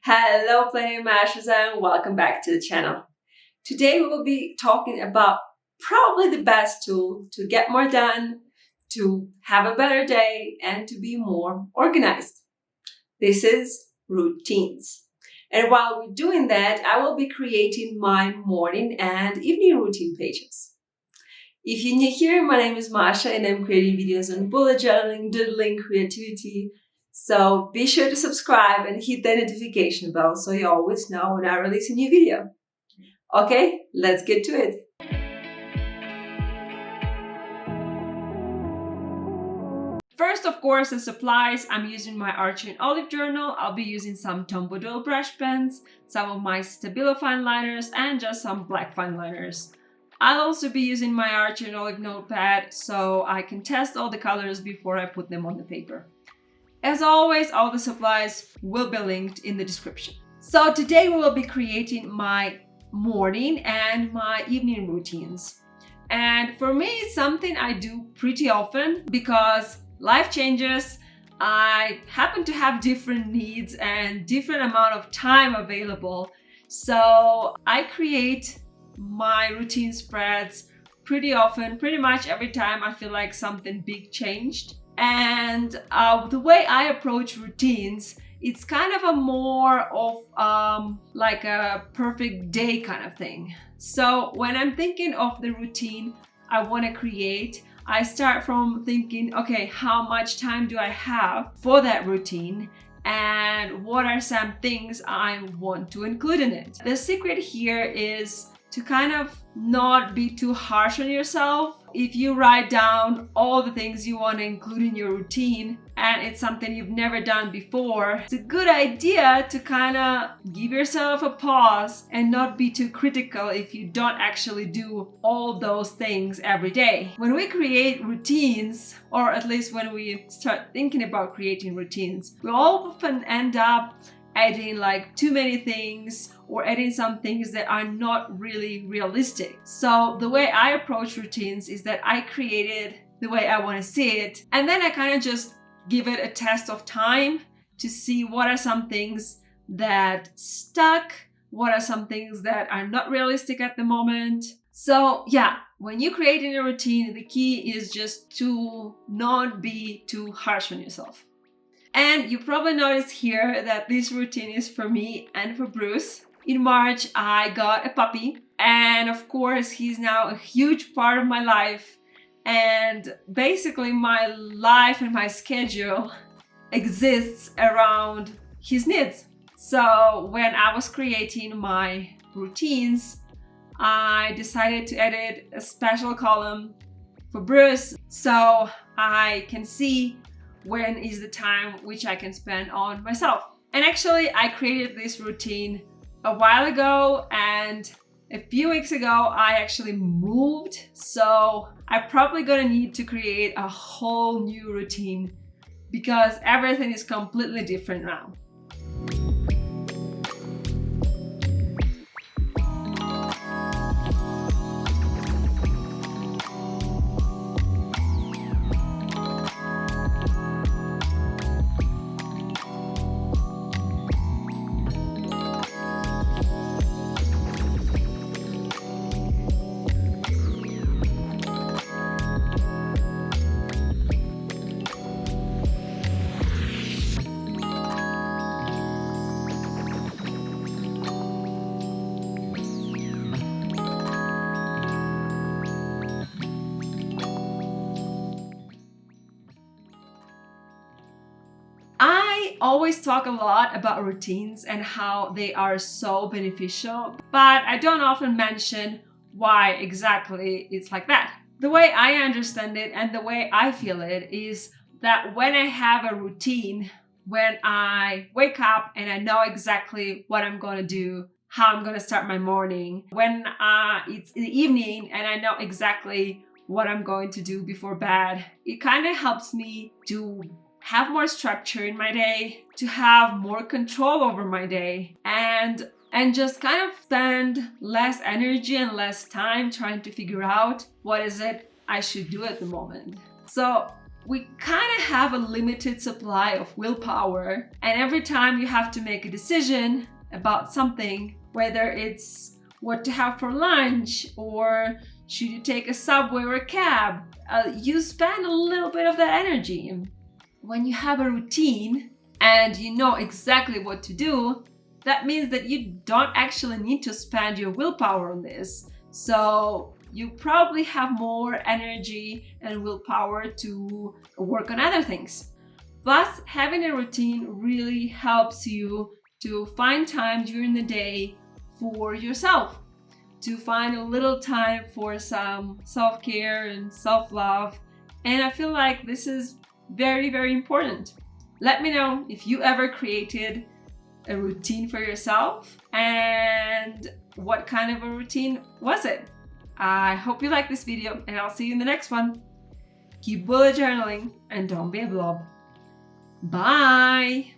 Hello, playing Mashas, and welcome back to the channel. Today we will be talking about probably the best tool to get more done, to have a better day, and to be more organized. This is routines. And while we're doing that, I will be creating my morning and evening routine pages. If you're new here, my name is Masha and I'm creating videos on bullet journaling, doodling, creativity. So be sure to subscribe and hit the notification bell so you always know when I release a new video. Okay, let's get to it. First, of course, the supplies. I'm using my Archer and Olive journal. I'll be using some Tombow Doodle brush pens, some of my Stabilo fine liners, and just some black fine liners. I'll also be using my Archer and Olive notepad so I can test all the colors before I put them on the paper. As always, all the supplies will be linked in the description. So today we will be creating my morning and my evening routines. And for me, it's something I do pretty often because life changes. I happen to have different needs and different amount of time available. So I create my routine spreads pretty often, pretty much every time I feel like something big changed. And the way I approach routines, it's kind of a more of like a perfect day kind of thing. So when I'm thinking of the routine I want to create, I start from thinking, okay, how much time do I have for that routine? And what are some things I want to include in it? The secret here is to kind of not be too harsh on yourself. If you write down all the things you want to include in your routine and it's something you've never done before, it's a good idea to kind of give yourself a pause and not be too critical if you don't actually do all those things every day. When we create routines, or at least when we start thinking about creating routines, we often end up adding like too many things or adding some things that are not really realistic. So the way I approach routines is that I create it the way I want to see it, and then I kind of just give it a test of time to see what are some things that stuck, what are some things that are not realistic at the moment. So yeah, when you're creating a routine, the key is just to not be too harsh on yourself. And you probably noticed here that this routine is for me and for Bruce. In March, I got a puppy, and of course, he's now a huge part of my life. And basically, my life and my schedule exists around his needs. So when I was creating my routines, I decided to edit a special column for Bruce so I can see when is the time which I can spend on myself. And actually, I created this routine a while ago, and a few weeks ago I actually moved, so I'm probably gonna need to create a whole new routine because everything is completely different now. I always talk a lot about routines and how they are so beneficial, but I don't often mention why exactly it's like that. The way I understand it and the way I feel it is that when I have a routine, when I wake up and I know exactly what I'm going to do, how I'm going to start my morning, when it's the evening and I know exactly what I'm going to do before bed, it kind of helps me to have more structure in my day, to have more control over my day, and just kind of spend less energy and less time trying to figure out what is it I should do at the moment. So we kind of have a limited supply of willpower, and every time you have to make a decision about something, whether it's what to have for lunch or should you take a subway or a cab, you spend a little bit of that energy. When you have a routine and you know exactly what to do, that means that you don't actually need to spend your willpower on this. So you probably have more energy and willpower to work on other things. Plus, having a routine really helps you to find time during the day for yourself, to find a little time for some self-care and self-love. And I feel like this is very, very important. Let me know if you ever created a routine for yourself and what kind of a routine was it? I hope you like this video, and I'll see you in the next one. Keep bullet journaling and don't be a blob. Bye!